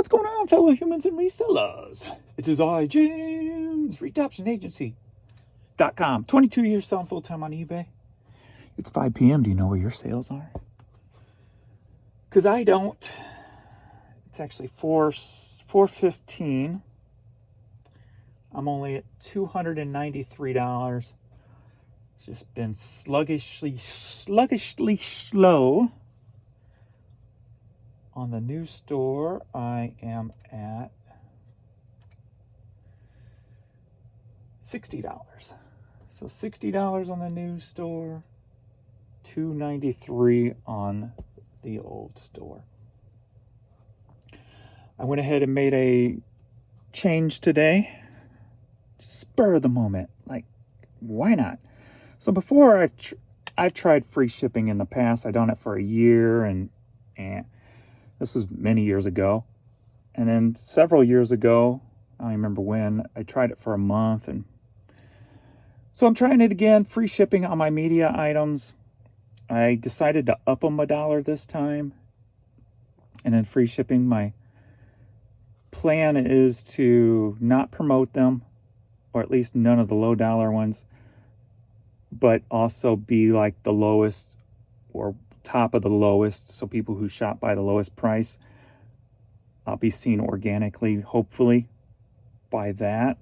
What's going on, fellow humans and resellers? It is I, James, ReadOptionAgency.com. 22 years selling full-time on eBay. It's 5 p.m. Do you know where your sales are? Because I don't. It's actually 4:15. I'm only at $293. It's just been sluggishly slow. On the new store, I am at $60. So $60 on the new store, $293 on the old store. I went ahead and made a change today. Spur of the moment. Like, why not? So before I've tried free shipping in the past. I've done it for a year and this was many years ago. And then several years ago, I don't remember when, I tried it for a month. And so I'm trying it again, free shipping on my media items. I decided to up them $1 this time. And then free shipping, my plan is to not promote them, or at least none of the low dollar ones, but also be like the lowest or top of the lowest, so people who shop by the lowest price, I'll be seen organically, hopefully, by that.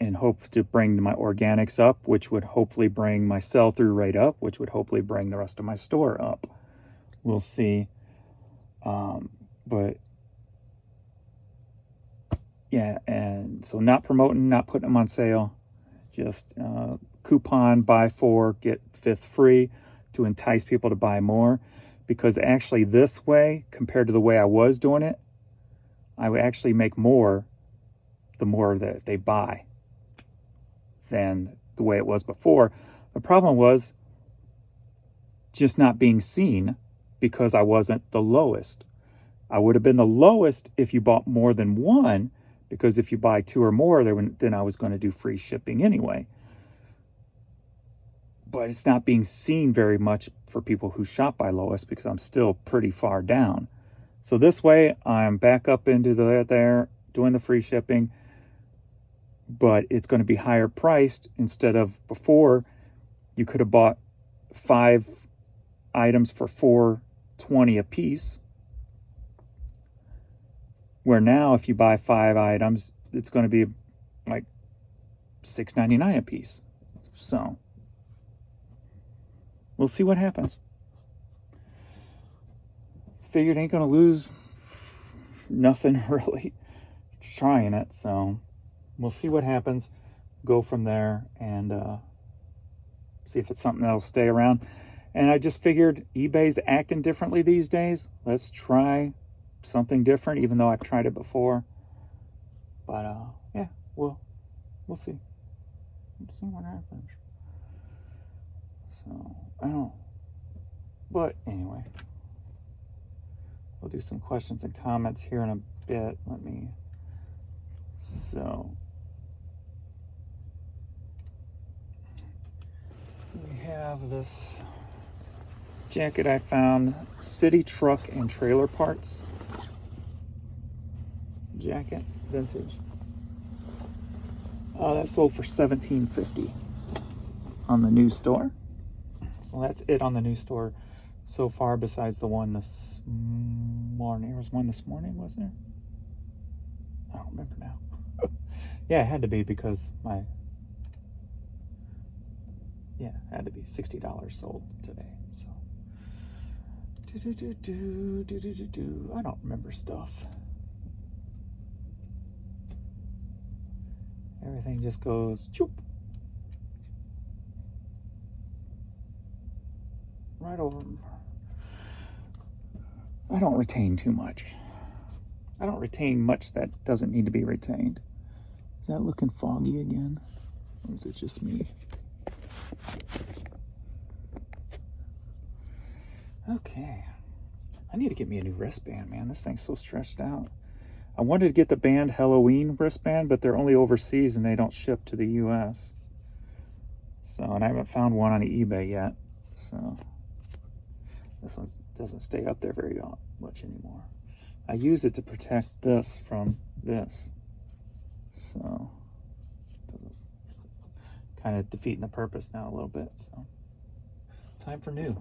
And hope to bring my organics up, which would hopefully bring my sell-through rate up, which would hopefully bring the rest of my store up. We'll see. But yeah, and so not promoting, not putting them on sale, just coupon buy 4 get 5th free to entice people to buy more, because actually this way, compared to the way I was doing it, I would actually make more the more that they buy than the way it was before. The problem was just not being seen because I wasn't the lowest. I would have been the lowest if you bought more than one, because if you buy 2 or more, then I was going to do free shipping anyway. But it's not being seen very much for people who shop by lowest because I'm still pretty far down. So this way, I'm back up into there doing the free shipping, but it's going to be higher priced. Instead of before, you could have bought 5 items for $4.20 a piece, where now if you buy 5 items, it's going to be like $6.99 a piece. So we'll see what happens. Figured ain't going to lose nothing really trying it. So we'll see what happens. Go from there and see if it's something that'll stay around. And I just figured eBay's acting differently these days. Let's try something different, even though I've tried it before. But yeah, we'll see. We'll see what happens. So I don't know. But anyway, we'll do some questions and comments here in a bit. So we have this jacket I found, City Truck and Trailer Parts jacket, vintage. That sold for $17.50 on the new store. So that's it on the new store so far, besides the one this morning. There was one this morning, was there? I don't remember now. Yeah, it had to be because it had to be $60 sold today. So I don't remember stuff. Everything just goes choop right over. I don't retain too much. I don't retain much that doesn't need to be retained. Is that looking foggy again? Or is it just me? Okay. I need to get me a new wristband, man. This thing's so stretched out. I wanted to get the band Halloween wristband, but they're only overseas and they don't ship to the US. So, and I haven't found one on eBay yet. So, This one doesn't stay up there very much anymore. I use it to protect this from this. So, kind of defeating the purpose now a little bit. So, time for new.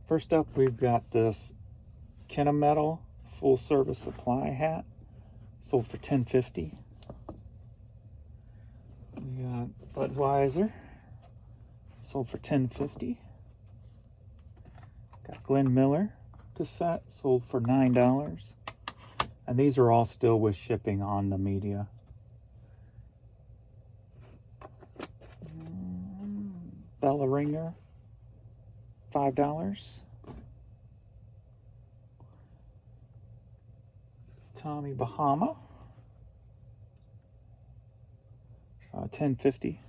First up, we've got this Kennametal full service supply hat, sold for $10.50. We got Budweiser, sold for $10.50. Got Glenn Miller cassette, sold for $9. And these are all still with shipping on the media. Bella Ringer, $5. Tommy Bahama, $10.50.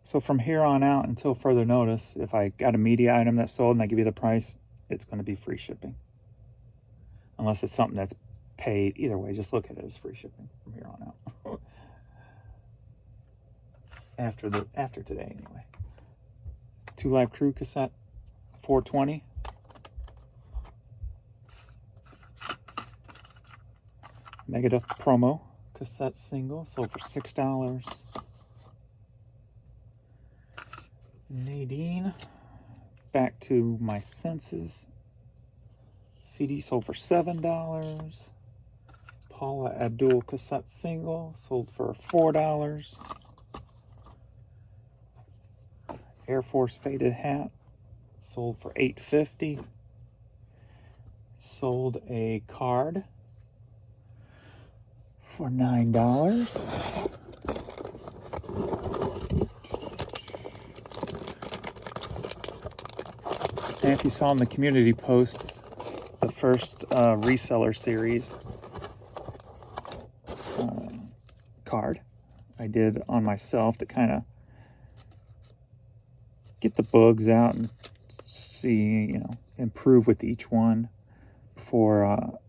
So from here on out until further notice, if I got a media item that's sold and I give you the price, it's going to be free shipping. Unless it's something that's paid. Either way, just look at it as free shipping from here on out. After today, anyway. Two Live Crew cassette, $4.20. Megadeth promo cassette single, sold for $6. Nadine, Back to My Senses CD, sold for $7. Paula Abdul cassette single, sold for $4. Air Force faded hat, sold for $8.50. Sold a card for $9. And if you saw in the community posts, the first reseller series card I did on myself to kind of get the bugs out and see, improve with each one before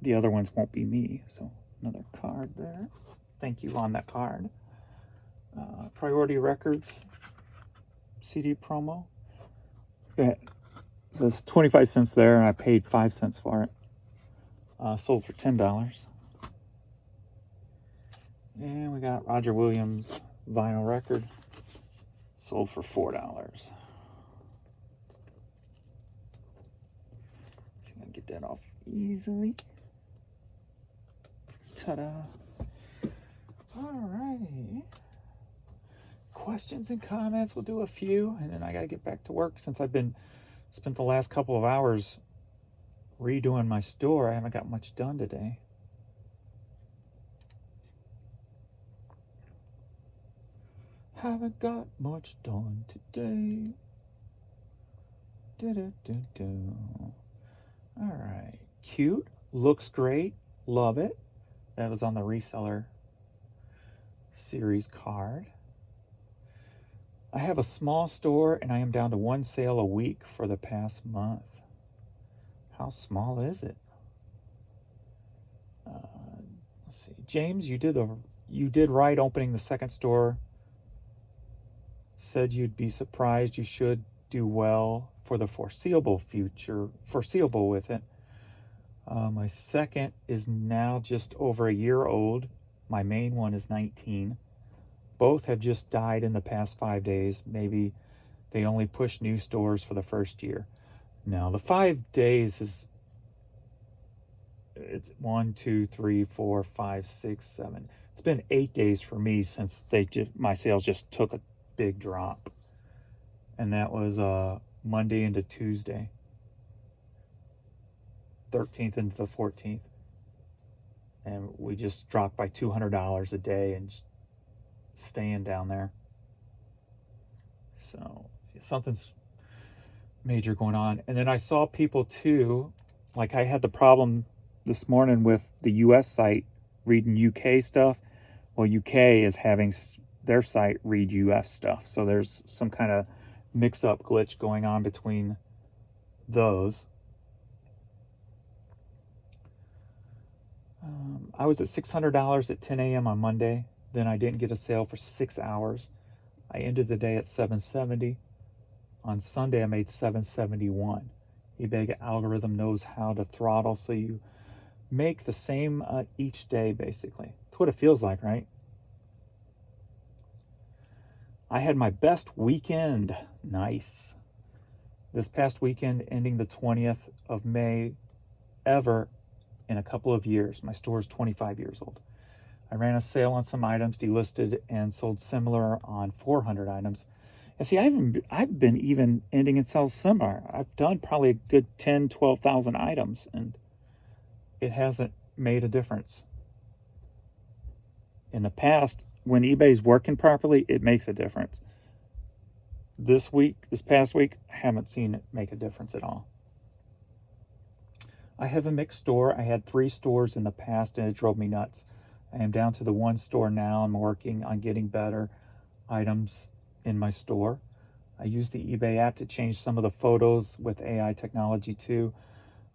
the other ones won't be me. So another card there. Thank you on that card. Priority Records CD promo. It says 25 cents there, and I paid 5 cents for it. Sold for $10. And we got Roger Williams vinyl record, sold for $4. So I can get that off easily. Ta-da! All right. Questions and comments. We'll do a few, and then I gotta get back to work since I've spent the last couple of hours redoing my store. I haven't got much done today. Haven't got much done today. All right. Cute. Looks great. Love it. That was on the reseller series card. I have a small store and I am down to one sale a week for the past month. How small is it? Let's see. James, you did right opening the second store. Said you'd be surprised. You should do well for the foreseeable future. Foreseeable with it. My second is now just over a year old. My main one is 19. Both have just died in the past 5 days. Maybe they only push new stores for the first year. Now, the 5 days it's 1, 2, 3, 4, 5, 6, 7. It's been 8 days for me since my sales just took a big drop. And that was Monday into Tuesday. 13th into the 14th. And we just dropped by $200 a day and staying down there. So something's major going on. And then I saw people too, like I had the problem this morning with the US site reading UK stuff. Well, UK is having their site read US stuff. So there's some kind of mix-up glitch going on between those. I was at $600 at 10 a.m. on Monday. Then I didn't get a sale for 6 hours. I ended the day at $770. On Sunday, I made $771. eBay algorithm knows how to throttle, so you make the same each day, basically. It's what it feels like, right? I had my best weekend. Nice. This past weekend, ending the 20th of May ever in a couple of years. My store is 25 years old. I ran a sale on some items, delisted, and sold similar on 400 items. And see, I've been even ending and sales similar. I've done probably a good 10, 12,000 items, and it hasn't made a difference. In the past, when eBay's working properly, it makes a difference. This past week, I haven't seen it make a difference at all. I have a mixed store. I had 3 stores in the past, and it drove me nuts. I am down to the 1 store now. I'm working on getting better items in my store. I use the eBay app to change some of the photos with AI technology too.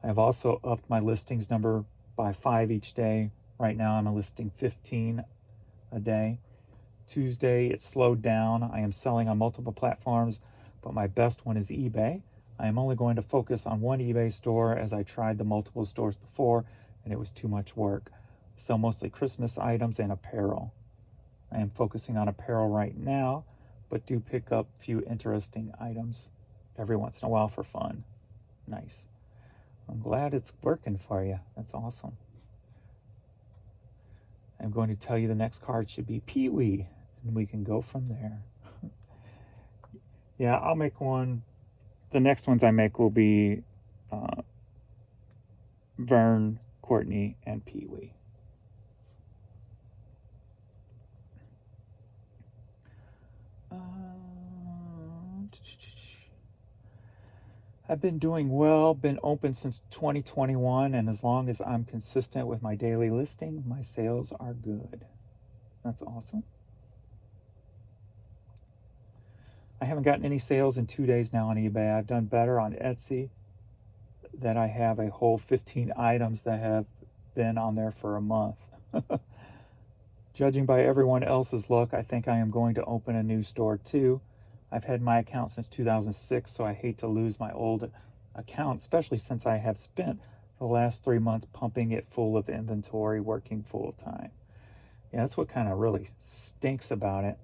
I have also upped my listings number by 5 each day. Right now I'm listing 15 a day. Tuesday it slowed down. I am selling on multiple platforms, but my best one is eBay. I am only going to focus on one eBay store, as I tried the multiple stores before and it was too much work. I sell mostly Christmas items and apparel. I am focusing on apparel right now, but do pick up a few interesting items every once in a while for fun. Nice. I'm glad it's working for you. That's awesome. I'm going to tell you the next card should be Pee-wee, and we can go from there. Yeah, I'll make one. The next ones I make will be Vern, Courtney, and Pee-wee. I've been doing well, been open since 2021, and as long as I'm consistent with my daily listing, my sales are good. That's awesome. I haven't gotten any sales in 2 days now on eBay. I've done better on Etsy, that I have a whole 15 items that have been on there for a month. Judging by everyone else's luck, I think I am going to open a new store too. I've had my account since 2006, so I hate to lose my old account, especially since I have spent the last 3 months pumping it full of inventory, working full time. Yeah, that's what kind of really stinks about it.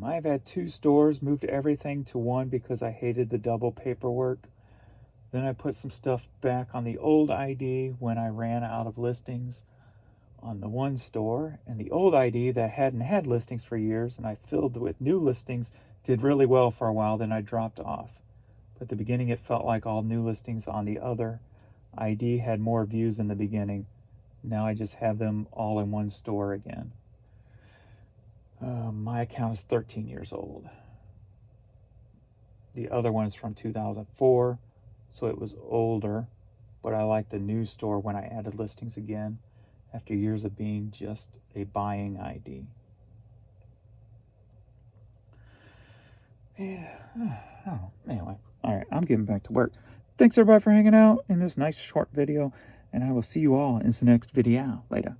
I've had 2 stores, moved everything to one because I hated the double paperwork. Then I put some stuff back on the old ID when I ran out of listings on the one store, and the old ID that hadn't had listings for years and I filled with new listings did really well for a while, then I dropped off. But at the beginning it felt like all new listings on the other ID had more views in the beginning. Now I just have them all in one store again. My account is 13 years old. The other one is from 2004, so it was older, but I like the new store when I added listings again after years of being just a buying ID. Yeah. Oh, anyway. All right, I'm getting back to work. Thanks everybody for hanging out in this nice short video, and I will see you all in the next video. Later.